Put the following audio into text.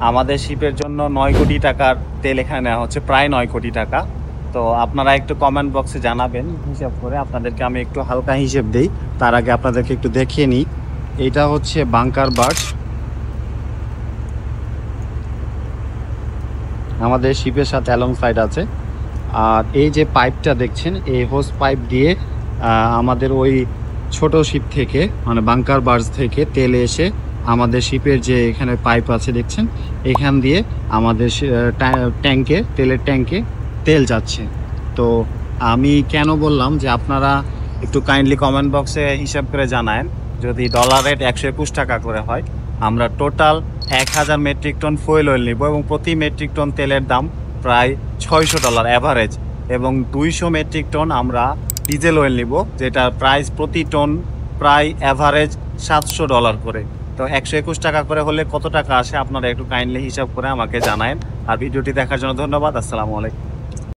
আমাদের শিপের জন্য 9 কোটি টাকার তেল এখানে নেওয়া হচ্ছে, প্রায় 9 কোটি টাকা। তো আপনারা একটু কমেন্ট বক্সে জানাবেন হিসাব করে। আপনাদেরকে আমি একটু হালকা হিসেব দিই, তার আগে আপনাদেরকে একটু দেখিয়ে নিই। এটা হচ্ছে বাংকার বার্জ, আমাদের শিপের সাথে অ্যালং সাইড আছে। আর এই যে পাইপটা দেখছেন, এই হোস পাইপ দিয়ে আমাদের ওই ছোট শিপ থেকে, মানে বাংকার বার্জ থেকে তেল এসে আমাদের শিপের যে এখানে পাইপ আছে দেখছেন, এখান দিয়ে আমাদের ট্যাঙ্কে, তেলের ট্যাঙ্কে তেল যাচ্ছে। তো আমি কেন বললাম যে আপনারা একটু কাইন্ডলি কমেন্ট বক্সে হিসাব করে জানায়েন। যদি ডলার রেট 121 টাকা করে হয়, আমরা total 1000 metric ton fuel oil নিব এবং প্রতি মেট্রিক টন তেলের দাম প্রায় $600 অ্যাভারেজ, এবং 200 মেট্রিক টন আমরা ডিজেল অয়েল নিব, যেটা প্রাইস প্রতি টন প্রায় অ্যাভারেজ $700 করে। তো 121 টাকা করে হলে কত টাকা আসে আপনারা একটু কাইন্ডলি হিসাব করে আমাকে জানায়েন। আর ভিডিওটি দেখার জন্য ধন্যবাদ। আসসালামু আলাইকুম।